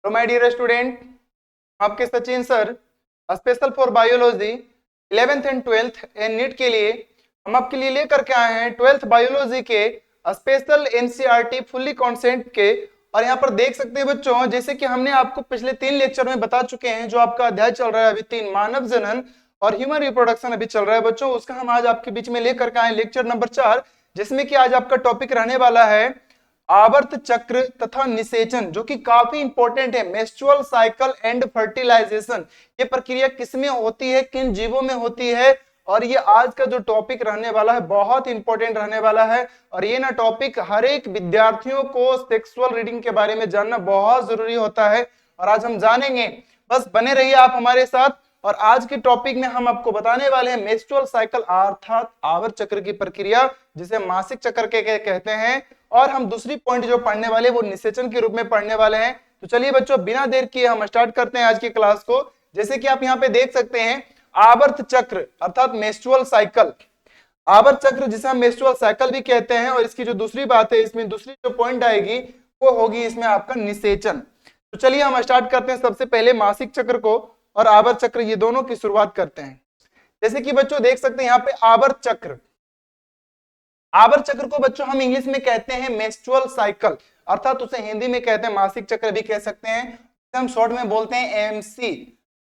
तो my dear student, आपके Sachin sir special for biology 11th and 12th and NEET के लिए हम आपके लिए लेकर के आए हैं 12th बायोलॉजी के स्पेशल एनसीईआरटी फुल्ली कॉन्सेप्ट के। और यहाँ पर देख सकते हैं बच्चों, जैसे कि हमने आपको पिछले 3 लेक्चर में बता चुके हैं, जो आपका अध्याय चल रहा है अभी 3 मानव जनन और ह्यूमन रिप्रोडक्शन अभी चल रहा है बच्चों, उसका हम आज आपके बीच में लेकर के आए लेक्चर नंबर 4, जिसमें कि आज आपका टॉपिक रहने वाला है आवर्त चक्र तथा निषेचन, जो कि काफी इंपॉर्टेंट है। मेंस्ट्रुअल साइकिल एंड फर्टिलाइजेशन, ये प्रक्रिया किसमें होती है, किन जीवों में होती है, और ये आज का जो टॉपिक रहने वाला है बहुत इंपॉर्टेंट रहने वाला है। और ये ना टॉपिक हर एक विद्यार्थियों को सेक्सुअल रीडिंग के बारे में जानना बहुत जरूरी होता है, और आज हम जानेंगे। बस बने रहिए आप हमारे साथ। और आज के टॉपिक में हम आपको बताने वाले हैं मेंस्ट्रुअल साइकिल अर्थात आवर्त चक्र की प्रक्रिया, जिसे मासिक चक्र के कहते हैं। और हम दूसरी पॉइंट जो पढ़ने वाले वो निषेचन के रूप में पढ़ने वाले हैं। तो चलिए बच्चों, बिना देर किए हम स्टार्ट करते हैं आज की क्लास को। जैसे कि आप यहाँ पे देख सकते हैं, आवर्त चक्र अर्थात मेंस्ट्रुअल साइकिल, आवर्त चक्र जिसे हम मेंस्ट्रुअल साइकिल भी कहते हैं। और इसकी जो दूसरी बात है, इसमें दूसरी जो पॉइंट आएगी वो होगी इसमें आपका निषेचन। तो चलिए हम स्टार्ट करते हैं सबसे पहले मासिक चक्र को और आवर्त चक्र, ये दोनों की शुरुआत करते हैं। जैसे कि बच्चों देख सकते हैं यहाँ पे आवर्त चक्र, आवर्त चक्र को बच्चों हम इंग्लिश में कहते हैं मेंस्ट्रुअल साइकिल, अर्थात उसे हिंदी में कहते हैं मासिक चक्र भी कह सकते हैं, हम शॉर्ट में बोलते हैं एमसी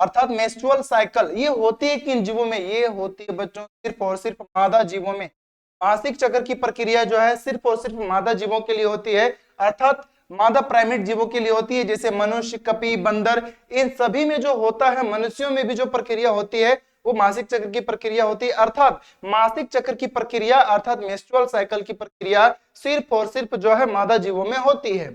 अर्थात मेंस्ट्रुअल साइकिल। ये होती है किन जीवों में, ये होती है बच्चों सिर्फ और सिर्फ मादा जीवों में। मासिक चक्र की प्रक्रिया जो है सिर्फ और सिर्फ मादा जीवों के लिए होती है, अर्थात मादा प्राइमेट जीवों के लिए होती है, जैसे मनुष्य, कपी, बंदर, इन सभी में जो होता है, मनुष्यों में भी जो प्रक्रिया होती है वो मासिक चक्र की प्रक्रिया होती है। अर्थात मासिक चक्र की प्रक्रिया अर्थात मेंस्ट्रुअल साइकिल की प्रक्रिया सिर्फ और सिर्फ जो है मादा जीवों में होती है।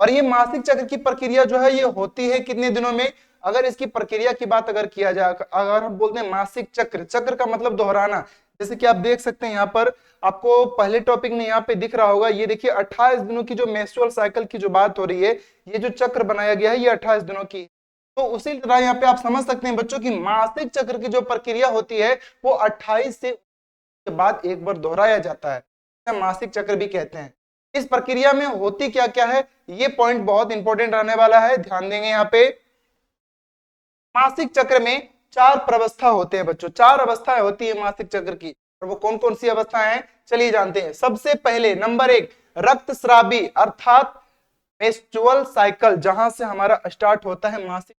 और ये मासिक चक्र की प्रक्रिया जो है ये होती है कितने दिनों में, अगर इसकी प्रक्रिया की बात अगर किया जाए, अगर हम बोलते हैं मासिक चक्र, चक्र का मतलब दोहराना, जैसे कि आप देख सकते हैं यहाँ पर आपको पहले टॉपिक में यहाँ पे दिख रहा होगा, ये देखिए 28 दिनों की जो मेंस्ट्रुअल साइकिल की जो बात हो रही है, ये जो चक्र बनाया गया है ये 28 दिनों की। तो उसी तरह यहाँ पे आप समझ सकते हैं बच्चों की मासिक चक्र की जो प्रक्रिया होती है वो 28 से के बाद एक बार दोहराया जाता है, मासिक चक्र भी कहते हैं। इस प्रक्रिया में होती क्या क्या है, ये पॉइंट बहुत इंपॉर्टेंट रहने वाला है, ध्यान देंगे यहाँ पे। मासिक चक्र में 4 प्रवस्था होते हैं बच्चों, 4 अवस्थाएं होती है मासिक चक्र की। और वो कौन कौन सी अवस्थाएं हैं चलिए जानते हैं। सबसे पहले नंबर 1 रक्तस्रावी अर्थात मेंस्ट्रुअल साइकिल, जहां से हमारा स्टार्ट होता है मासिक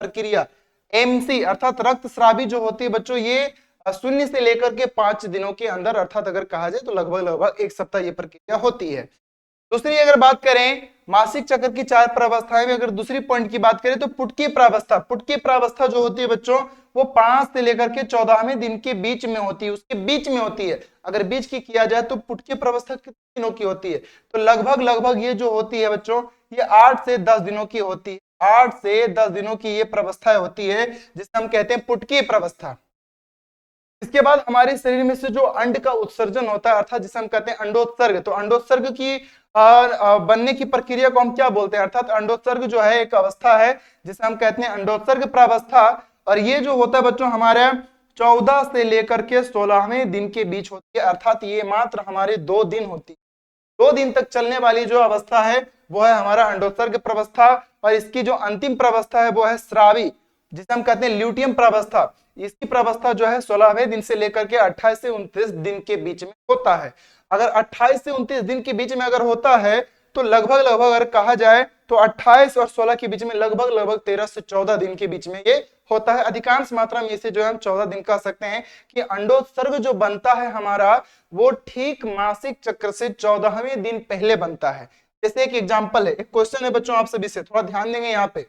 प्रक्रिया। एमसी अर्थात रक्तस्रावी जो होती है बच्चों, ये 0 से लेकर के 5 दिनों के अंदर, अर्थात अगर कहा जाए तो लगभग लगभग 1 सप्ताह ये प्रक्रिया होती है। दूसरी अगर बात करें मासिक चक्र की 4 प्रावस्थाएं में, अगर दूसरी पॉइंट की बात करें तो पुटकी प्रावस्था, पुटकी प्रावस्था जो होती है बच्चों वो 5 से लेकर के 14वें दिन के बीच में होती है, उसके बीच में होती है। अगर बीच की किया जाए तो पुटकी प्रावस्था कितने दिनों की होती है, तो लगभग लगभग ये जो होती है बच्चों ये 8 से 10 दिनों की होती है। 8 से 10 दिनों की ये प्रावस्था होती है, जिसे हम कहते हैं पुटकी प्रावस्था। इसके बाद हमारे शरीर में से जो अंड का उत्सर्जन होता है, अर्थात जिसे हम कहते हैं अंडोत्सर्ग, तो अंडोत्सर्ग की बनने की प्रक्रिया को हम क्या बोलते हैं, अर्थात अंडोत्सर्ग जो है एक अवस्था है जिसे हम कहते हैं अंडोत्सर्ग प्रावस्था। और ये जो होता है बच्चों हमारे 14 से लेकर के 16वें दिन के बीच होती है, अर्थात ये मात्र हमारे 2 दिन होती है। 2 दिन तक चलने वाली जो अवस्था है वो है हमारा अंडोत्सर्ग प्रावस्था। और इसकी जो अंतिम प्रावस्था है वो है स्रावी, जिसे हम कहते हैं ल्यूटियम प्रावस्था। इसकी प्रावस्था जो है 16वें दिन से लेकर के 28 से 29 दिन के बीच में होता है। अगर 28 से 29 दिन के बीच में अगर होता है तो लगभग लगभग अगर कहा जाए तो 28 और 16 के बीच में लगभग लगभग 13 से 14 दिन के बीच में ये होता है। अधिकांश मात्रा में इसे जो है हम 14 दिन कह सकते हैं कि अंडोत्सर्ग जो बनता है हमारा वो ठीक मासिक चक्र से 14वें दिन पहले बनता है। जैसे एक एग्जाम्पल है, एक क्वेश्चन है बच्चों आप सभी से, थोड़ा ध्यान देंगे यहाँ पे।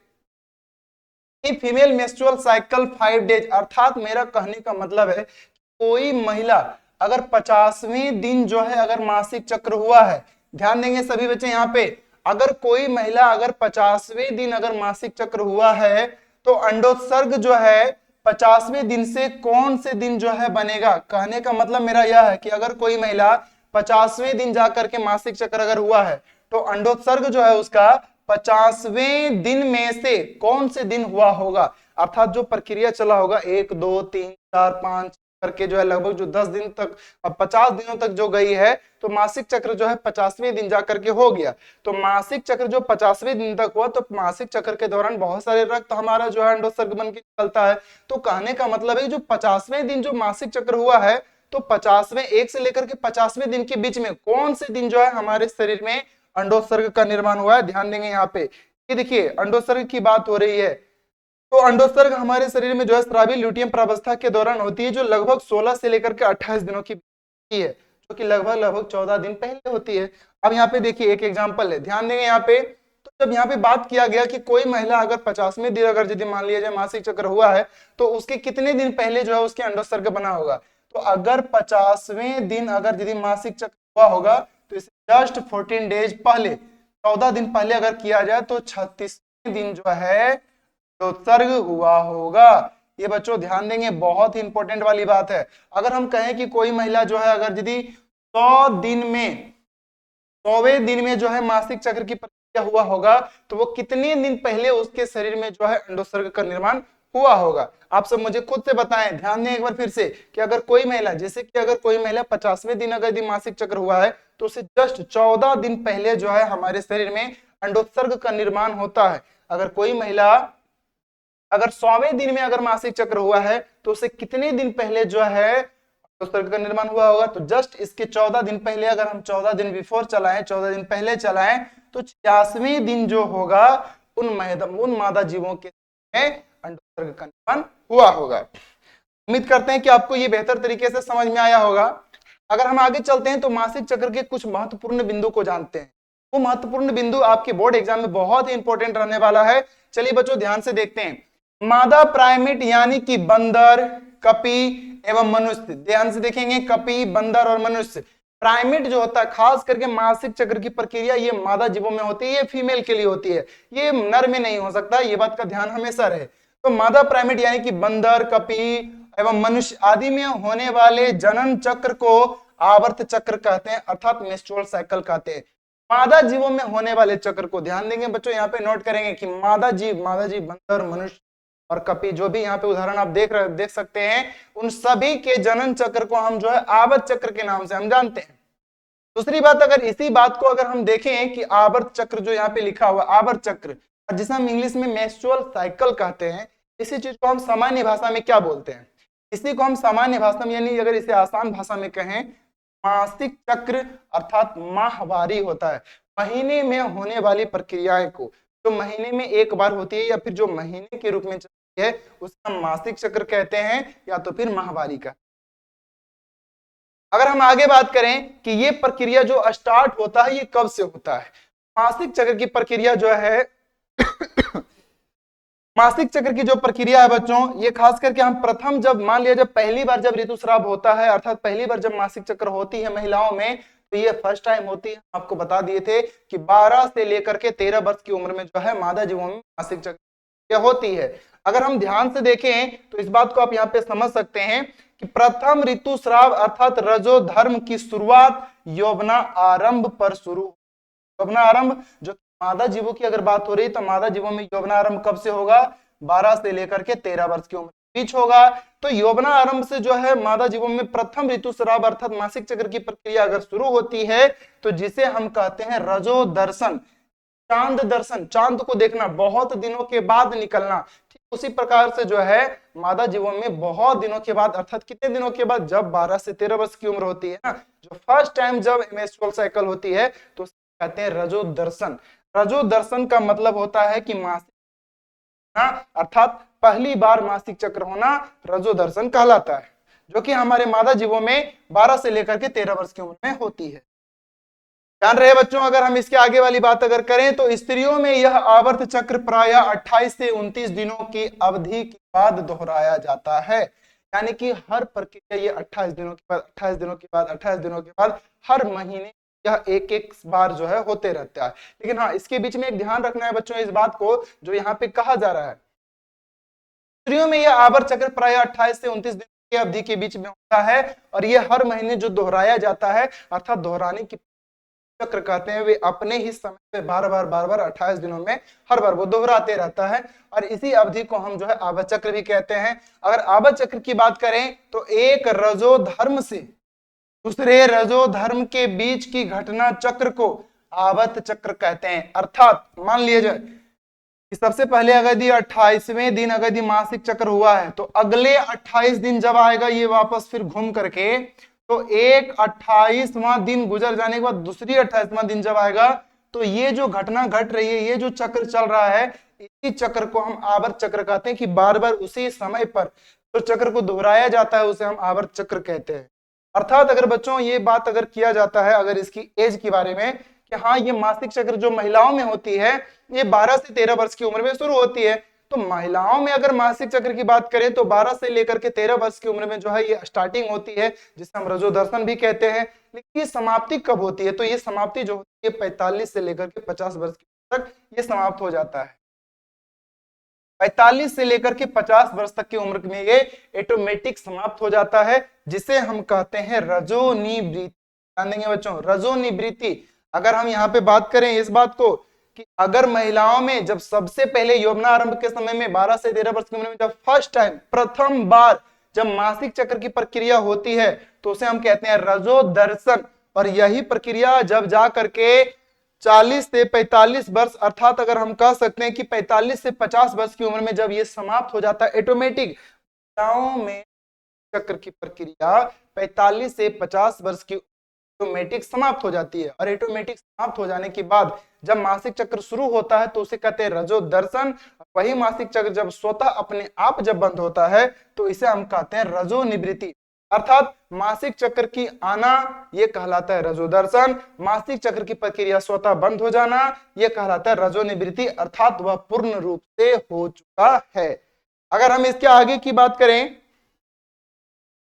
फीमेल मेंस्ट्रुअल साइकिल 5 डेज, अर्थात मेरा कहने का मतलब है कोई महिला अगर 50वें दिन जो है अगर मासिक चक्र हुआ है, ध्यान देंगे सभी बच्चे यहाँ पे, अगर कोई महिला अगर 50वें दिन अगर मासिक चक्र हुआ है तो अंडोत्सर्ग जो है 50वें दिन से कौन से दिन जो है बनेगा। कहने का मतलब मेरा यह है कि अगर कोई महिला 50वें दिन जाकर के मासिक चक्र अगर हुआ है तो अंडोत्सर्ग जो है उसका 50वें दिन में से कौन से दिन हुआ होगा, अर्थात जो प्रक्रिया चला होगा 1 2 3 4 5 करके जो है लगभग जो 10 दिन तक, अब 50 दिनों तक जो गई है, तो मासिक चक्र जो है 50वें दिन जाकर के हो गया। तो मासिक चक्र जो 50वें दिन तक हुआ, तो मासिक चक्र के दौरान बहुत सारे रक्त हमारा जो है अंडोत्सर्ग बन के निकलता है। तो कहने का मतलब है जो 50वें दिन जो मासिक चक्र हुआ है, तो 50वें 1 से लेकर के 50वें दिन के बीच में कौन से दिन जो है हमारे शरीर में अंडोत्सर्ग का निर्माण हुआ है, ध्यान देंगे यहाँ पे। ये देखिए अंडोत्सर्ग की बात हो रही है, तो अंडोत्सर्ग हमारे शरीर में जो है स्रावी ल्यूटियम प्रावस्था के दौरान होती है, जो लगभग 16 से लेकर के 28 दिनों की है, जो कि लगभग 14 दिन पहले होती है। अब यहाँ पे देखिए एक एग्जांपल है, ध्यान देंगे यहाँ पे। तो जब यहाँ पे बात किया गया कि कोई महिला अगर 50वें दिन अगर यदि मान लिया जाए मासिक चक्र हुआ है, तो उसके कितने दिन पहले जो है उसके अंडोत्सर्ग बना होगा। तो अगर 50वें दिन अगर यदि मासिक चक्र हुआ होगा, तो इसे जस्ट 14 डेज पहले, 14 दिन पहले अगर किया जाए, तो 36वें दिन जो है अंडोत्सर्ग हुआ होगा। ये बच्चों ध्यान देंगे, बहुत ही इंपॉर्टेंट वाली बात है। अगर हम कहें कि कोई महिला जो है अगर यदि 100वें दिन में जो है मासिक चक्र की प्रक्रिया हुआ होगा, तो वो कितने दिन पहले उसके शरीर में जो है अंडोत्सर्ग का निर्माण हुआ होगा। आप सब मुझे खुद से बताएं, ध्यान दें एक बार फिर से, कि अगर कोई महिला, जैसे कि अगर कोई महिला 50वें दिन अगर यदि मासिक चक्र हुआ है, तो उसे जस्ट 14 दिन पहले जो है हमारे शरीर में अंडोत्सर्ग का निर्माण होता है। अगर कोई महिला अगर 100वें दिन में अगर मासिक चक्र हुआ है, तो उसे कितने दिन पहले जो है अंडोत्सर्ग का निर्माण हुआ होगा। तो जस्ट इसके 14 दिन पहले अगर हम 14 दिन बिफोर चलाएं, 14 दिन पहले चलाएं, तो 86वें दिन जो होगा उन मादा जीवों के अंडोत्सर्ग का निर्माण हुआ होगा। उम्मीद करते हैं कि आपको ये बेहतर तरीके से समझ में आया होगा। अगर हम आगे चलते हैं तो मासिक चक्र के कुछ महत्वपूर्ण बिंदु को जानते हैं। वो महत्वपूर्ण बिंदु आपके बोर्ड एग्जाम में बहुत ही इंपॉर्टेंट रहने वाला है। चलिए बच्चों ध्यान से देखते हैं। मादा प्राइमेट यानी कि बंदर, कपी एवं मनुष्य, ध्यान से देखेंगे, कपी, बंदर और मनुष्य। प्राइमेट जो होता है, खास करके मासिक चक्र की प्रक्रिया ये मादा जीवों में होती है, ये फीमेल के लिए होती है, ये नर में नहीं हो सकता, ये बात का ध्यान हमेशा रहे। तो मादा प्राइमेट यानी कि बंदर, कपी एवं मनुष्य आदि में होने वाले जनन चक्र को आवर्त चक्र कहते हैं, अर्थात मेंस्ट्रुअल साइकिल कहते हैं। मादा जीवों में होने वाले चक्र को ध्यान देंगे बच्चों, यहाँ पे नोट करेंगे कि मादा जीव बंदर, मनुष्य और कपी, जो भी यहाँ पे उदाहरण आप देख सकते हैं, उन सभी के जनन चक्र को हम जो है आवर्त चक्र के नाम से हम जानते हैं। दूसरी बात, अगर इसी बात को अगर हम देखें कि आवर्त चक्र जो यहाँ पे लिखा हुआ आवर्त चक्र, जिसे हम इंग्लिश में मेंस्ट्रुअल साइकिल कहते हैं, इसी चीज को हम सामान्य भाषा में क्या बोलते हैं? इसी को हम सामान्य भाषा में, यानी अगर इसे आसान भाषा में कहें, मासिक चक्र अर्थात माहवारी होता है। महीने में होने वाली प्रक्रियाएं को, जो महीने में एक बार होती है या फिर जो महीने के रूप में चलती है, उसे हम मासिक चक्र कहते हैं या तो फिर माहवारी का। अगर हम आगे बात करें कि ये प्रक्रिया जो स्टार्ट होता है ये कब से होता है, मासिक चक्र की प्रक्रिया जो है मासिक चक्र की जो प्रक्रिया है बच्चों, ये खास करके हम प्रथम जब मान लिया जब पहली बार जब ऋतुस्राव होता है, अर्थात पहली बार जब मासिक चक्र होती है महिलाओं में, तो ये फर्स्ट टाइम होती है। आपको बता दिए थे कि 12 से लेकर के 13 वर्ष की उम्र में जो है मादा जीवों में मासिक चक्र होती है। अगर हम ध्यान से देखें तो इस बात को आप यहाँ पे समझ सकते हैं कि प्रथम ऋतुस्राव अर्थात रजोधर्म की शुरुआत यौवना आरंभ पर शुरू। यौवना आरंभ जो मादा जीवों की अगर बात हो रही, तो मादा जीवों में यौवना आरंभ कब से होगा? 12 से लेकर के 13 वर्ष की उम्र के बीच होगा। तो यौवना आरंभ से जो है मादा जीवों में प्रथम ऋतुस्राव अर्थात मासिक चक्र की प्रक्रिया अगर शुरू होती है, तो जिसे हम कहते हैं रजो दर्शन, चांद दर्शन, चांद को देखना, बहुत दिनों के बाद निकलना। ठीक उसी प्रकार से जो है मादा जीवों में बहुत दिनों के बाद, अर्थात कितने दिनों के बाद? जब 12 से 13 वर्ष की उम्र होती है ना, जो फर्स्ट टाइम जब मेंस्ट्रुअल साइकिल होती है, तो कहते हैं रजो दर्शन। रजो दर्शन का मतलब होता है कि मासिक अर्थात पहली बार मासिक चक्र होना रजो दर्शन कहलाता है, जो कि हमारे मादा जीवों में 12 से लेकर के 13 वर्ष की उम्र में होती है। ध्यान रहे बच्चों, अगर हम इसके आगे वाली बात अगर करें तो स्त्रियों में यह आवर्त चक्र प्रायः 28 से 29 दिनों की अवधि के बाद दोहराया जाता है। यानी कि हर प्रक्रिया ये 28 दिनों के बाद, 28 दिनों के बाद, 28 दिनों के बाद, हर महीने यह एक बार जो है होते रहता है। लेकिन हाँ, इसके बीच में एक ध्यान रखना है बच्चों इस बात को, जो यहाँ पे कहा जा रहा है, स्त्रियों में यह आवर्त चक्र प्रायः 28 से 29 दिन की अवधि के बीच में होता है, और यह हर महीने जो दोहराया जाता है, अर्थात दोहराने की चक्र कहते हैं वे अपने ही समय पे बार बार 28 दिनों में हर बार वो दोहराते रहता है, और इसी अवधि को हम जो है आवर्त चक्र भी कहते हैं। अगर आवर्त चक्र की बात करें तो एक रजो धर्म से दूसरे रजो धर्म के बीच की घटना चक्र को आवर्त चक्र कहते हैं। अर्थात मान लिया जाए कि सबसे पहले अगर ये 28वें दिन अगर ये मासिक चक्र हुआ है, तो अगले 28 दिन जब आएगा ये वापस फिर घूम करके, तो एक 28वां दिन गुजर जाने के बाद दूसरी 28वां दिन जब आएगा, तो ये जो घटना घट रही है, ये जो चक्र चल रहा है, इसी चक्र को हम आवर्त चक्र कहते हैं कि बार बार उसी समय पर जो चक्र को दोहराया जाता है उसे हम आवर्त चक्र कहते हैं। अर्थात अगर बच्चों ये बात अगर किया जाता है अगर इसकी एज के बारे में कि हाँ ये मासिक चक्र जो महिलाओं में होती है ये 12 से 13 वर्ष की उम्र में शुरू होती है, तो महिलाओं में अगर मासिक चक्र की बात करें तो 12 से लेकर के 13 वर्ष की उम्र में जो है ये स्टार्टिंग होती है, जिसे हम रजोदर्शन भी कहते हैं। लेकिन ये समाप्ति कब होती है, तो ये समाप्ति जो होती है 45 से लेकर के 50 वर्ष तक ये समाप्त हो जाता है। 45 से लेकर के 50 वर्ष तक की उम्र में ये ऑटोमेटिक समाप्त हो जाता है, जिसे हम कहते हैं रजोनिवृत्ति। ध्यान देंगे बच्चों, रजोनिवृत्ति। अगर हम यहाँ पे बात करें इस बात को कि अगर महिलाओं में जब सबसे पहले यौवनारंभ के समय में 12 से 13 वर्ष की उम्र में जब फर्स्ट टाइम प्रथम बार जब मासिक चक्र की प्रक्रिया होती है तो उसे हम कहते हैं रजोदर्शन। और यही प्रक्रिया जब जा करके 40 से 45 वर्ष अर्थात अगर हम कह सकते हैं कि 45 से 50 वर्ष की उम्र में जब ये समाप्त हो जाता है ऑटोमेटिक, महिलाओं में चक्र की प्रक्रिया 45 से 50 वर्ष की ऑटोमेटिक समाप्त हो जाती है। और ऑटोमेटिक समाप्त हो जाने के बाद जब मासिक चक्र शुरू होता है तो उसे कहते हैं रजोदर्शन। वही मासिक चक्र जब स्वतः अपने आप जब बंद होता है तो इसे हम कहते हैं रजोनिवृत्ति। अर्थात मासिक चक्र की आना यह कहलाता है रजोदर्शन, मासिक चक्र की प्रक्रिया स्वतः बंद हो जाना यह कहलाता है रजोनिवृत्ति, अर्थात वह पूर्ण रूप से हो चुका है। अगर हम इसके आगे की बात करें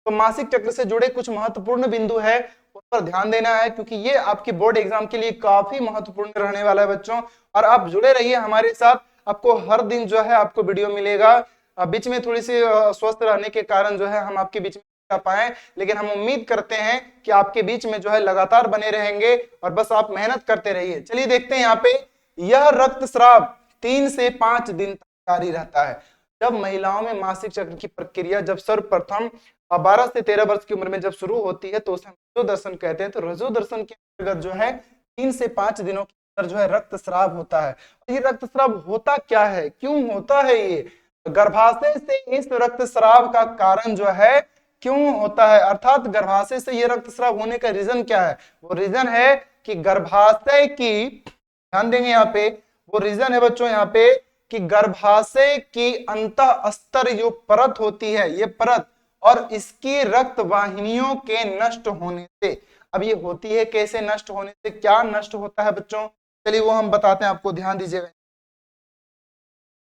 तो मासिक चक्र से जुड़े कुछ महत्वपूर्ण बिंदु है उस पर ध्यान देना है, क्योंकि ये आपकी बोर्ड एग्जाम के लिए काफी महत्वपूर्ण रहने वाला है बच्चों। और आप जुड़े रहिए हमारे साथ, आपको हर दिन जो है आपको वीडियो मिलेगा। बीच में थोड़ी सी स्वस्थ रहने के कारण जो है हम आपके बीच में आ पाए, लेकिन हम उम्मीद करते हैं कि आपके बीच में जो है लगातार बने रहेंगे और बस आप मेहनत करते रहिए। चलिए देखते हैं यहाँ पे, यह रक्तस्राव 3 से 5 दिन तक जारी रहता है। जब महिलाओं में मासिक चक्र की प्रक्रिया जब सर्वप्रथम 12 से 13 वर्ष की उम्र में जब शुरू होती है तो उसे रजोदर्शन कहते हैं। तो रजोदर्शन के अंतर्गत जो है 3 से 5 दिनों के अंदर जो है रक्तस्राव होता है। ये रक्तस्राव होता क्या है, क्यों होता है, ये गर्भाशय से इस रक्तस्राव का कारण जो है क्यों होता है, अर्थात गर्भाशय से ये रक्तस्राव होने का रीजन क्या है। वो रीजन है कि गर्भाशय की, ध्यान देंगे यहाँ पे, वो रीजन है बच्चों यहाँ पे कि गर्भाशय की अंतः स्तर जो परत होती है, ये परत और इसकी रक्त वाहिनियों के नष्ट होने से। अब ये होती है कैसे, नष्ट होने से क्या नष्ट होता है बच्चों, चलिए वो हम बताते हैं आपको, ध्यान दीजिएगा।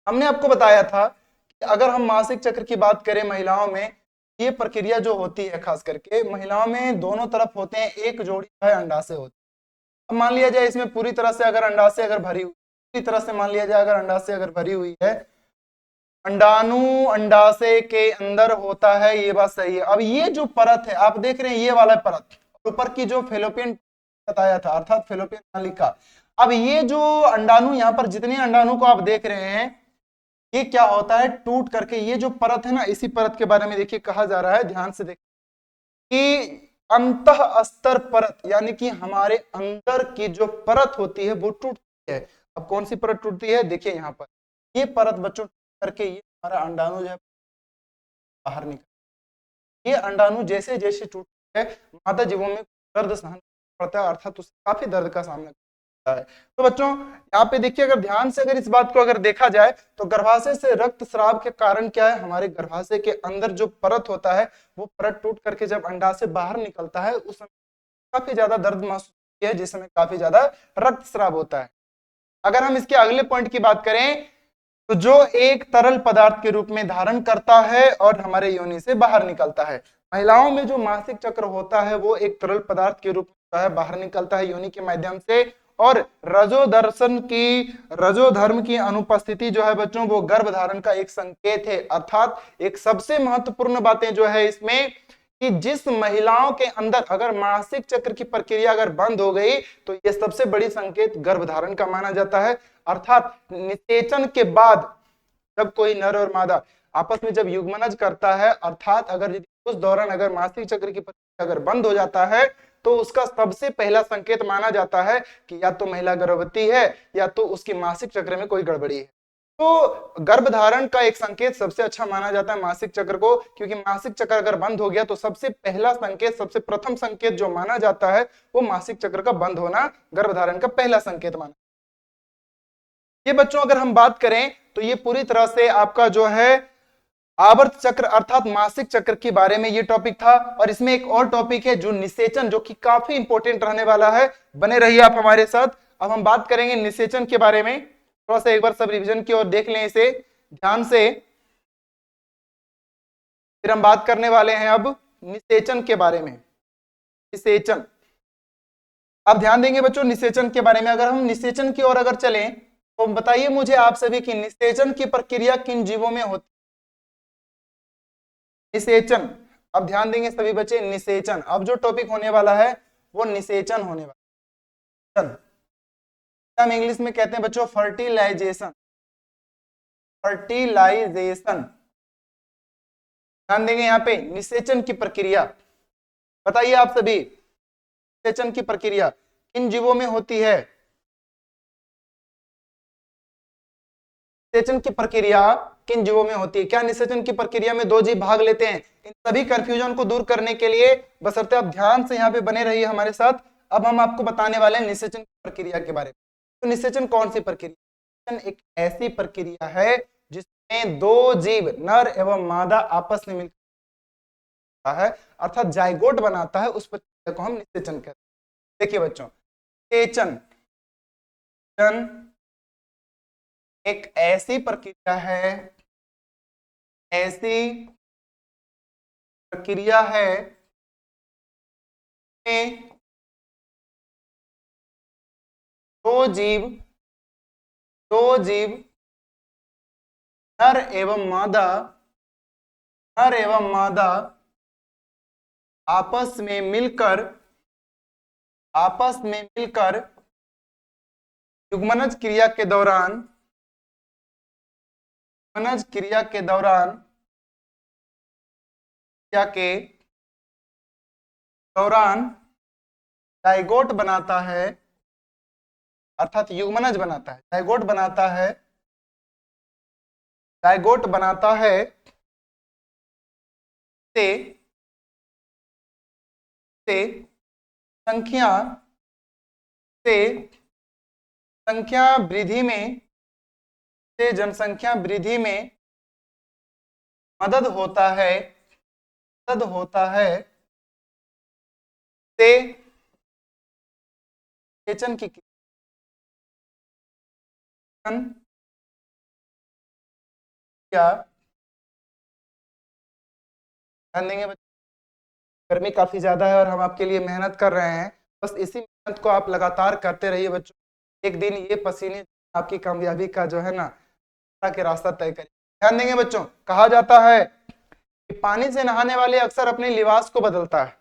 हमने आपको बताया था कि अगर हम मासिक चक्र की बात करें महिलाओं में, ये प्रक्रिया जो होती है खास करके महिलाओं में दोनों तरफ होते हैं, एक जोड़ी है अंडाशय होती है। अब मान लिया जाए इसमें पूरी तरह से अगर अंडाशय अगर भरी हुई, पूरी तरह से मान लिया जाए अगर अंडाशय अगर भरी हुई है, अंडाणु अंडाशय के अंदर होता है, ये बात सही है। अब ये जो परत है आप देख रहे हैं, ये वाला परत, ऊपर की जो फेलोपियन बताया था अर्थात फेलोपियन नालिका, अब ये जो अंडाणु यहाँ पर जितने अंडाणु को आप देख रहे हैं ये क्या होता है, टूट करके ये जो परत है ना, इसी परत के बारे में देखिए कहा जा रहा है, ध्यान से देखिए कि अंतः स्तर परत, यानी कि हमारे अंदर की जो परत होती है वो टूटती है। अब कौन सी परत टूटती है, देखिए यहाँ पर ये परत बच्चों करके ये हमारा अंडाणु जो है बाहर निकल, ये अंडाणु जैसे जैसे टूटता है माता जीवों में दर्द सहन पड़ता है, अर्थात उससे काफी दर्द का सामना है। तो बच्चों यहाँ पे देखिए, अगर ध्यान से अगर इस बात को अगर देखा जाए तो गर्भाशय से रक्तस्राव के कारण क्या है, हमारे गर्भाशय के अंदर जो परत होता है वो परत टूट करके जब अंडाशय बाहर निकलता है उस समय काफी ज्यादा दर्द महसूस होती है, जिस समय काफी ज्यादा रक्तस्राव होता है। अगर हम इसके अगले पॉइंट की बात करें तो जो एक तरल पदार्थ के रूप में धारण करता है और हमारे योनि से बाहर निकलता है। महिलाओं में जो मासिक चक्र होता है वो एक तरल पदार्थ के रूप में बाहर निकलता है योनि के माध्यम से, और रजोधर्म की अनुपस्थिति जो है बच्चों वो गर्भधारण का एक संकेत है। अर्थात एक सबसे महत्वपूर्ण बातें जो है इसमें कि जिस महिलाओं के अंदर अगर मासिक चक्र की प्रक्रिया अगर बंद हो गई तो यह सबसे बड़ी संकेत गर्भधारण का माना जाता है। अर्थात निषेचन के बाद जब कोई नर और मादा आपस में जब युग्मनज करता है, अर्थात अगर उस दौरान अगर मासिक चक्र की प्रक्रिया अगर बंद हो जाता है तो उसका सबसे पहला संकेत माना जाता है कि या तो महिला गर्भवती है या तो उसकी मासिक चक्र में कोई गड़बड़ी है। तो गर्भधारण का एक संकेत सबसे अच्छा माना जाता है मासिक चक्र को, क्योंकि मासिक चक्र अगर बंद हो गया तो सबसे पहला संकेत, सबसे प्रथम संकेत जो माना जाता है वो मासिक चक्र का बंद होना गर्भधारण का पहला संकेत माना। ये बच्चों अगर हम बात करें तो ये पूरी तरह से आपका जो है आवर्त चक्र अर्थात मासिक चक्र के बारे में ये टॉपिक था। और इसमें एक और टॉपिक है जो निषेचन, जो कि काफी इंपॉर्टेंट रहने वाला है। बने रहिए आप हमारे साथ। अब हम बात करेंगे निषेचन के बारे में। थोड़ा सा एक बार सब रिवीजन की ओर देख लें इसे ध्यान से। फिर हम बात करने वाले हैं अब निषेचन के बारे में। निषेचन, अब ध्यान देंगे बच्चों निषेचन के बारे में। अगर हम निषेचन की ओर अगर चलें तो बताइए मुझे आप सभी की निषेचन की प्रक्रिया किन जीवों में होती है? निषेचन, अब ध्यान देंगे सभी बच्चे, निषेचन। अब जो टॉपिक होने वाला है वो निषेचन होने वाला है। हम इंग्लिश में कहते हैं बच्चों फर्टिलाइजेशन। फर्टिलाइजेशन, ध्यान देंगे यहाँ पे निषेचन की प्रक्रिया। बताइए आप सभी निषेचन की प्रक्रिया किन जीवों में होती है? निषेचन की प्रक्रिया किन जीवों में होती है? क्या निषेचन की प्रक्रिया में दो जीव भाग लेते हैं? इन सभी कंफ्यूजन को दूर करने के लिए बशर्ते आप ध्यान से यहाँ पे बने रहिए हमारे साथ। अब हम आपको बताने वाले हैं निषेचन की प्रक्रिया के बारे में। तो निषेचन कौन सी प्रक्रिया? निषेचन एक ऐसी प्रक्रिया है जिसमें दो जीव नर एवं मादा आपस में मिलता है, अर्थात जाइगोट बनाता है, उस प्रक्रिया को हम निषेचन कहते हैं। देखिए बच्चों, निषेचन एक ऐसी प्रक्रिया है, ऐसी प्रक्रिया है में दो जीव नर एवं मादा आपस में मिलकर युग्मनज क्रिया के दौरान जाइगोट बनाता है, अर्थात युग्मनज बनाता है, जाइगोट बनाता है से संख्या वृद्धि में, से जनसंख्या वृद्धि में मदद होता है से निषेचन की ध्यान देंगे बच्चों। गर्मी काफी ज्यादा है और हम आपके लिए मेहनत कर रहे हैं, बस इसी मेहनत को आप लगातार करते रहिए बच्चों। एक दिन ये पसीने आपकी कामयाबी का जो है ना के रास्ता तय करें। ध्यान देंगे बच्चों, कहा जाता है कि पानी से नहाने वाले अक्सर अपने लिबास को बदलता है,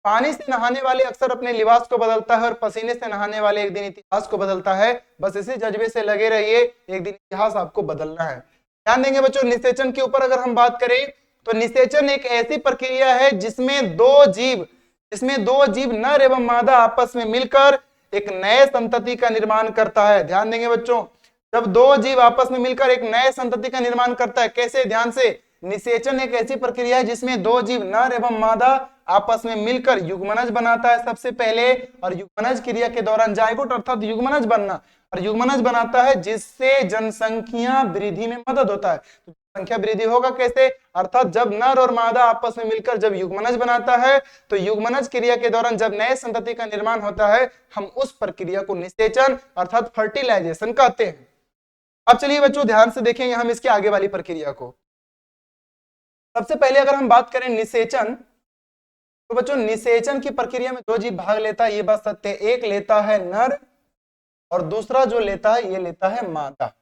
पानी से नहाने वाले अक्सर अपने लिबास को बदलता है और पसीने से नहाने वाले एक दिन इतिहास को बदलता है। बस इसी जज्बे से लगे रहिए, एक दिन इतिहास आपको बदलना है। ध्यान देंगे बच्चों, निषेचन के ऊपर अगर हम बात करें तो निषेचन एक ऐसी प्रक्रिया है जिसमें दो जीव नर एवं मादा आपस में मिलकर एक नए संतति का निर्माण करता है। ध्यान देंगे बच्चों, जब दो जीव आपस में मिलकर एक नए संतति का निर्माण करता है, कैसे? ध्यान से, निषेचन एक ऐसी प्रक्रिया है जिसमें दो जीव नर एवं मादा आपस में मिलकर युग्मनज बनाता है सबसे पहले, और युग्मनज क्रिया के दौरान जाइगोट अर्थात युग्मनज बनना, और युग्मनज बनाता है जिससे जनसंख्या वृद्धि में मदद होता है। तो संख्या वृद्धि होगा कैसे? अर्थात जब नर और मादा आपस में मिलकर जब युग्मनज बनाता है तो युग्मनज क्रिया के दौरान जब नए संतति का निर्माण होता है, हम उस प्रक्रिया को निषेचन अर्थात फर्टिलाइजेशन कहते हैं। अब चलिए बच्चों ध्यान से देखेंगे हम इसके आगे वाली प्रक्रिया को। सबसे पहले अगर हम बात करें निषेचन, तो बच्चों निषेचन की प्रक्रिया में दो जीव भाग लेता है, ये बात सत्य है। एक लेता है नर और दूसरा जो लेता है ये लेता है मादा।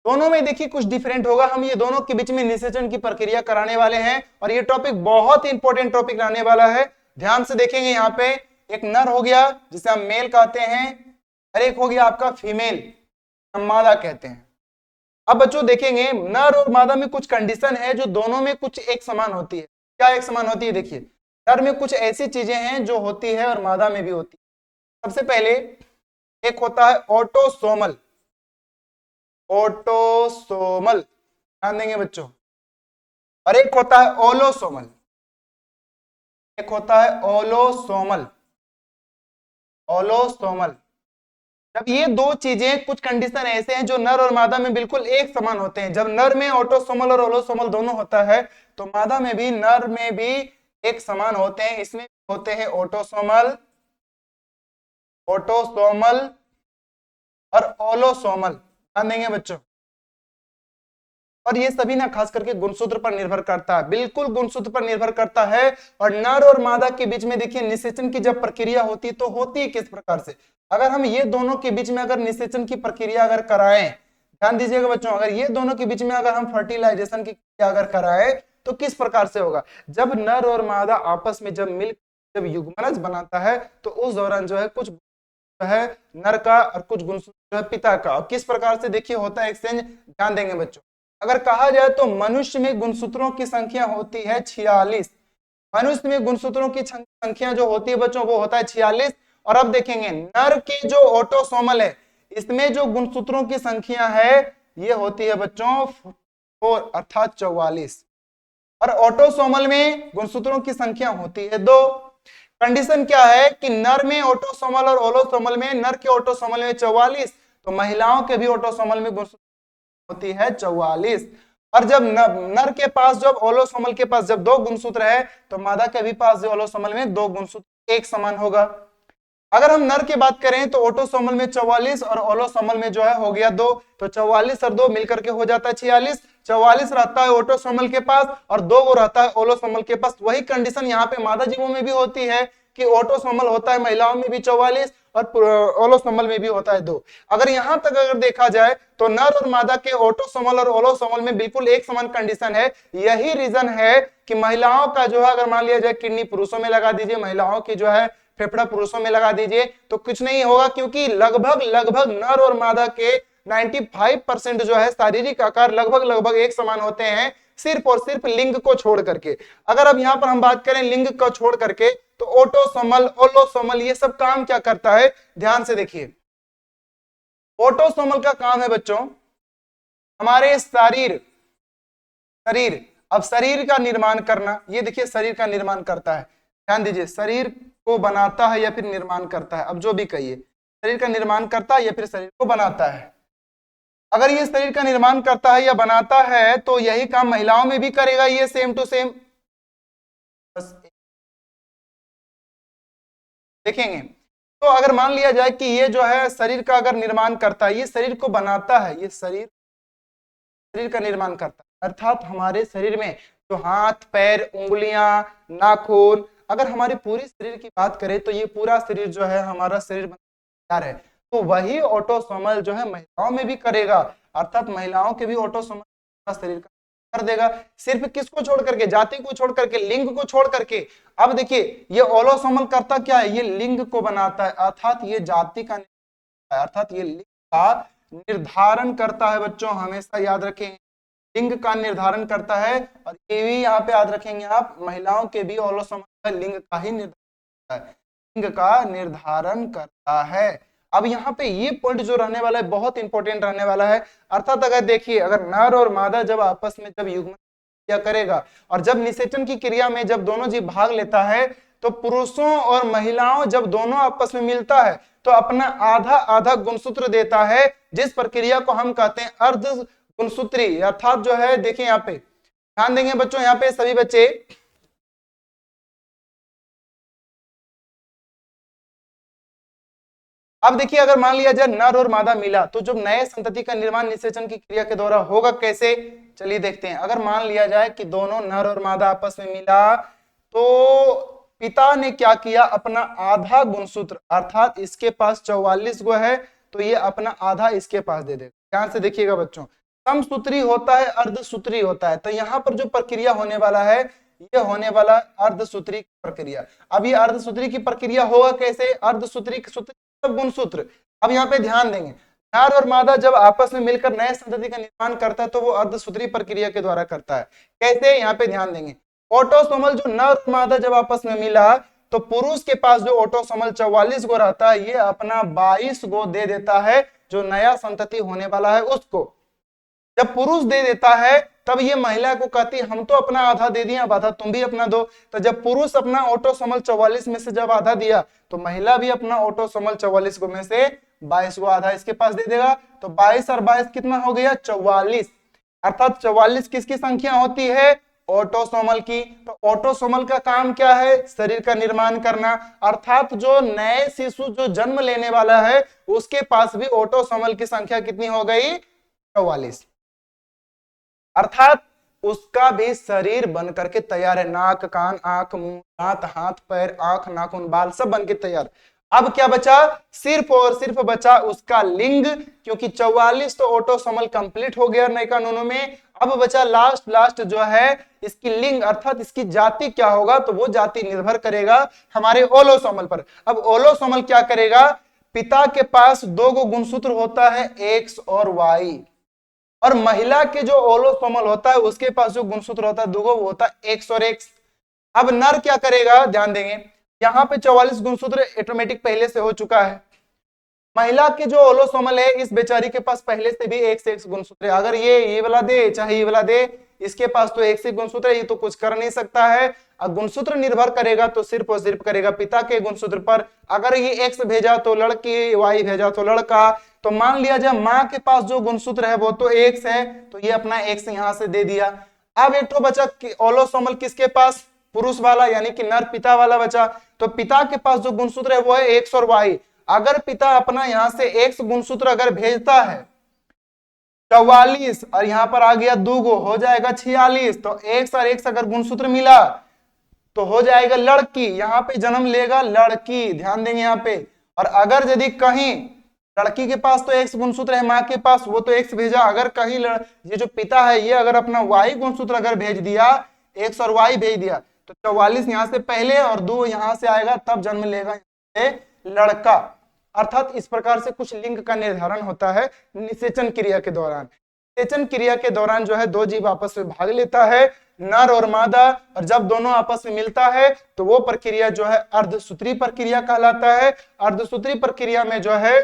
दोनों में देखिए कुछ डिफरेंट होगा। हम ये दोनों के बीच में निषेचन की प्रक्रिया कराने वाले हैं और ये टॉपिक बहुत इंपॉर्टेंट टॉपिक रहने वाला है। ध्यान से देखेंगे, यहाँ पे एक नर हो गया जिसे हम मेल कहते हैं और एक हो गया आपका फीमेल, हम मादा कहते हैं। अब बच्चों देखेंगे नर और मादा में कुछ कंडीशन है जो दोनों में कुछ एक समान होती है। क्या एक समान होती है? देखिए नर में कुछ ऐसी चीजें हैं जो होती है और मादा में भी होती है। सबसे पहले एक होता है ऑटोसोमल, ऑटोसोमल, ध्यान देंगे बच्चों, और एक होता है ओलोसोमल, एक होता है ओलोसोमल, ओलोसोमल। जब ये दो चीजें, कुछ कंडीशन ऐसे हैं जो नर और मादा में बिल्कुल एक समान होते हैं। जब नर में ऑटोसोमल और ओलोसोमल दोनों होता है तो मादा में भी, नर में भी एक समान होते हैं। इसमें होते हैं ऑटोसोमल, ऑटोसोमल और ओलोसोमल, ध्यान देंगे बच्चों। और ये सभी ना खास करके गुणसूत्र पर निर्भर करता है, बिल्कुल गुणसूत्र पर निर्भर करता है। और नर और मादा के बीच में देखिए निषेचन की जब प्रक्रिया होती है तो होती है किस प्रकार से। अगर हम ये दोनों के बीच में अगर निषेचन की प्रक्रिया अगर कराएं, ध्यान दीजिएगा बच्चों, अगर ये दोनों के बीच में अगर हम फर्टिलाइजेशन की क्रिया अगर कराएं तो किस प्रकार से होगा। जब नर और मादा आपस में जब मिल, जब युग्मनज बनाता है तो उस दौरान जो है कुछ है नर का और कुछ गुणसूत्र पिता का। और किस प्रकार से देखिए होता है एक्सचेंज, ध्यान देंगे बच्चों। अगर कहा जाए तो मनुष्य में गुणसूत्रों की संख्या होती है 46। मनुष्य में गुणसूत्रों की संख्या जो होती है बच्चों वो होता है 46। और अब देखेंगे नर के जो ऑटोसोमल है इसमें जो गुणसूत्रों की संख्या है ये होती है बच्चों 4 अर्थात 44। और ऑटोसोमल में गुणसूत्रों की संख्या होती है 2। कंडीशन क्या है कि नर में ऑटोसोमल और ओलोसोमल में, नर के ऑटोसोमल में 44 तो महिलाओं के भी ऑटोसोमल में गुणसूत्र होती है 44। और जब नर के पास, जब ओलोसोमल के पास जब 2 गुणसूत्र है तो मादा के भी पास जो ओलोसोमल में 2 गुणसूत्र एक समान होगा। अगर हम नर की बात करें तो ऑटोसोमल में 44 और ओलोसोमल में जो है हो गया 2, तो 44 और 2 मिलकर के हो जाता है 46। 44 रहता है ऑटोसोमल के पास और 2 वो रहता है ओलोसोमल के पास। वही कंडीशन यहाँ पे मादा जीवों में भी होती है कि ऑटोसोमल होता है महिलाओं में भी 44 और ओलोसोमल में भी होता है 2। अगर यहां तक अगर देखा जाए तो नर और मादा के ऑटोसोमल और ओलोसोमल में बिल्कुल एक समान कंडीशन है। यही रीजन है कि महिलाओं का जो है, अगर मान लिया जाए किडनी पुरुषों में लगा दीजिए, महिलाओं की जो है फेफड़ा पुरुषों में लगा दीजिए तो कुछ नहीं होगा, क्योंकि लगभग नर और मादा के 95% जो है शारीरिक आकार लगभग एक समान होते हैं, सिर्फ और सिर्फ लिंग को छोड़ करके। अगर अब यहां पर हम बात करें लिंग को छोड़ करके तो ऑटोसोमल, ओलोसोमल ये सब काम क्या करता है, ध्यान से देखिए। ऑटोसोमल का काम है बच्चों हमारे शरीर, अब शरीर का निर्माण करना। ये देखिए शरीर का निर्माण करता है, ध्यान दीजिए, शरीर को बनाता है या फिर निर्माण करता है, अब जो भी कहिए, शरीर का निर्माण करता है या फिर शरीर को बनाता है। अगर ये शरीर का निर्माण करता है या बनाता है तो यही काम महिलाओं में भी करेगा, ये सेम टू सेम। देखेंगे तो अगर मान लिया जाए कि ये जो है शरीर का अगर निर्माण करता है, ये शरीर को बनाता है, ये शरीर का निर्माण करता है, अर्थात हमारे शरीर में जो हाथ पैर उंगलियां नाखून, अगर हमारे पूरे शरीर की बात करें तो ये पूरा शरीर जो है हमारा शरीर तैयार है। तो वही ऑटोसोमल जो है महिलाओं में भी करेगा, अर्थात महिलाओं के भी ऑटोसोमल शरीर का कर देगा, सिर्फ किसको छोड़ करके, जाति को छोड़ करके, लिंग को छोड़ करके। अब देखिए ये ओलोसोमल करता क्या है, ये लिंग को बनाता है, अर्थात ये जाति का, अर्थात ये लिंग का निर्धारण करता है बच्चों, हमेशा याद रखें लिंग का निर्धारण करता है। और ये भी यहाँ पे याद रखेंगे आप, महिलाओं के भी ओलोसोमल लिंग का ही निर्धारण करता है, लिंग का निर्धारण करता है। अब यहाँ पे ये पॉइंट जो रहने वाला है बहुत इंपॉर्टेंट रहने वाला है। अर्थात अगर देखिए अगर नर और मादा जब आपस में जब युग्मन क्रिया करेगा और जब निषेचन की क्रिया में जब दोनों जीव भाग लेता है तो पुरुषों और महिलाओं जब दोनों आपस में मिलता है तो अपना आधा आधा गुणसूत्र देता है, जिस प्रक्रिया को हम कहते हैं अर्ध गुणसूत्री। अर्थात जो है देखिए यहाँ पे ध्यान देंगे बच्चों, यहाँ पे सभी बच्चे, अब देखिए अगर मान लिया जाए नर और मादा मिला तो जो नए संतति का निर्माण निषेचन की क्रिया के द्वारा होगा कैसे, चलिए देखते हैं। अगर मान लिया जाए कि दोनों नर और मादा आपस में मिला तो पिता ने क्या किया, अपना आधा गुणसूत्र, अर्थात इसके पास 44 गो है तो ये अपना आधा इसके पास दे देगा। ध्यान से देखिएगा बच्चों, समसूत्री होता है, अर्धसूत्री होता है। तो यहाँ पर जो प्रक्रिया होने वाला है ये होने वाला अर्धसूत्री प्रक्रिया। अब ये अर्धसूत्री की प्रक्रिया होगा कैसे? अर्धसूत्री सूत्र गुणसूत्र। अब यहाँ पे ध्यान देंगे, नर और मादा जब आपस में मिलकर नए संतति का निर्माण करता है तो वो अर्धसूत्री प्रक्रिया के द्वारा करता है। कैसे? यहाँ पे ध्यान देंगे, ऑटोसोमल जो नर और मादा जब आपस में मिला तो पुरुष के पास जो ऑटोसोमल 44 गो रहता है ये अपना 22 गो दे देता है जो नया संतति होने वाला है उसको। जब पुरुष दे देता है तब ये महिला को कहती है हम तो अपना आधा दे दिए, अब आधा तुम भी अपना दो। तो जब पुरुष अपना ऑटोसोमल 44 में से जब आधा दिया तो महिला भी अपना ऑटोसोमल 44 को में से 22 को आधा इसके पास दे देगा। तो 22 और 22 कितना हो गया? 44। अर्थात 44 किसकी संख्या होती है? ऑटोसोमल की। तो ऑटोसोमल का काम क्या है? शरीर का निर्माण करना। अर्थात जो नए शिशु जो जन्म लेने वाला है उसके पास भी ऑटोसोमल की संख्या कितनी हो गई? 44। अर्थात उसका भी शरीर बन करके तैयार है, नाक, कान, आंख, मुंह, दांत, हाथ, पैर, आंख, नाखून, बाल सब बन के तैयार। अब क्या बचा? सिर्फ और सिर्फ बचा उसका लिंग, क्योंकि 44 तो ऑटोसोमल कंप्लीट हो गया नए कानूनों में। अब बचा लास्ट जो है इसकी लिंग, अर्थात इसकी जाति क्या होगा? तो वो जाति निर्भर करेगा हमारे ओलोसोमल पर। अब ओलोसोमल क्या करेगा? पिता के पास 2 गो गुणसूत्र होता है, एक्स और वाई, और महिला के जो ओलोसोमल होता है उसके पास जो गुणसूत्र होता है 2 गो, वो होता है एक्स और एक्स। अब नर क्या करेगा? ध्यान देंगे, यहाँ पे 44 गुणसूत्र ऑटोमेटिक पहले से हो चुका है। महिला के जो ओलोसोमल है इस बेचारी के पास पहले से भी एक गुणसूत्र है। अगर ये वाला दे चाहे ये वाला दे, इसके पास तो एक से गुणसूत्र है, ये तो कुछ कर नहीं सकता है। अब गुणसूत्र निर्भर करेगा तो सिर्फ और सिर्फ करेगा पिता के गुणसूत्र पर। अगर ये एक्स भेजा तो लड़की, वाई भेजा तो लड़का। तो मान लिया जाए माँ के पास जो गुणसूत्र है वो तो एक्स है, तो ये अपना एक्स यहां से दे दिया। अब एक तो बचा ओलोसोमल किसके पास? पुरुष वाला, यानी कि नर पिता वाला बचा। तो पिता के पास जो गुणसूत्र है वो है एक्स और वाई। अगर पिता अपना यहां से एक्स गुणसूत्र अगर भेजता है 44 और यहां पर आ गया 2 गो, हो जाएगा 46। तो एक्स और एक्स अगर गुणसूत्र मिला तो हो जाएगा लड़की, यहां पे जन्म लेगा लड़की। ध्यान देंगे यहाँ पे। और अगर यदि कहीं लड़की के पास तो एक्स गुणसूत्र है, माँ के पास वो तो एक्स भेजा, अगर कहीं ये जो पिता है ये अगर अपना वाई गुणसूत्र अगर भेज दिया, एक्स और वाई भेज दिया, तो 44 यहां से पहले और 2 यहां से आएगा, तब जन्म लेगा लड़का। अर्थात इस प्रकार से कुछ लिंग का निर्धारण होता है निषेचन क्रिया के दौरान। निषेचन क्रिया के दौरान जो है 2 जीव आपस में भाग लेता है, नर और मादा, और जब दोनों आपस में मिलता है तो वो प्रक्रिया जो है अर्धसूत्री प्रक्रिया कहलाता है। अर्धसूत्री प्रक्रिया में जो है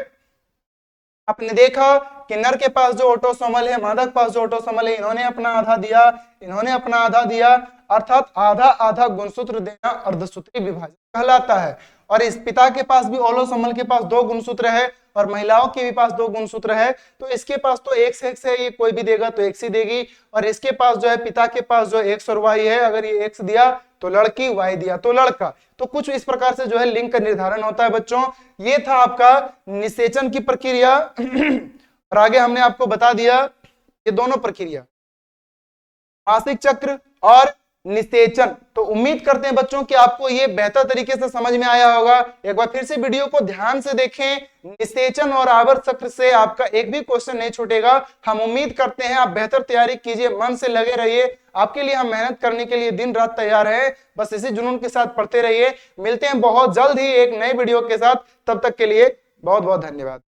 आपने देखा कि नर के पास जो ऑटोसोमल है, मादा के पास जो ऑटोसोमल है, इन्होंने अपना आधा दिया, इन्होंने अपना आधा दिया, अर्थात आधा आधा गुणसूत्र देना अर्धसूत्री विभाजन कहलाता है। और इस पिता के पास भी ओलोसोमल के पास 2 गुणसूत्र है और महिलाओं के भी पास 2 गुणसूत्र है, तो इसके पास तो एक्स एक्स है, ये कोई भी देगा तो एक्स ही देगी। और इसके पास जो है पिता के पास जो एक्स और वाई है, अगर ये एक्स दिया तो लड़की, वाई दिया तो लड़का। तो कुछ इस प्रकार से जो है लिंग का निर्धारण होता है बच्चों। ये था आपका निषेचन की प्रक्रिया। और आगे हमने आपको बता दिया ये दोनों प्रक्रिया, मासिक चक्र और निषेचन। तो उम्मीद करते हैं बच्चों कि आपको ये बेहतर तरीके से समझ में आया होगा। एक बार फिर से वीडियो को ध्यान से देखें, निषेचन और आवर्त चक्र से आपका एक भी क्वेश्चन नहीं छूटेगा। हम उम्मीद करते हैं आप बेहतर तैयारी कीजिए, मन से लगे रहिए। आपके लिए हम मेहनत करने के लिए दिन रात तैयार है, बस इसी जुनून के साथ पढ़ते रहिए। मिलते हैं बहुत जल्द ही एक नए वीडियो के साथ, तब तक के लिए बहुत बहुत धन्यवाद।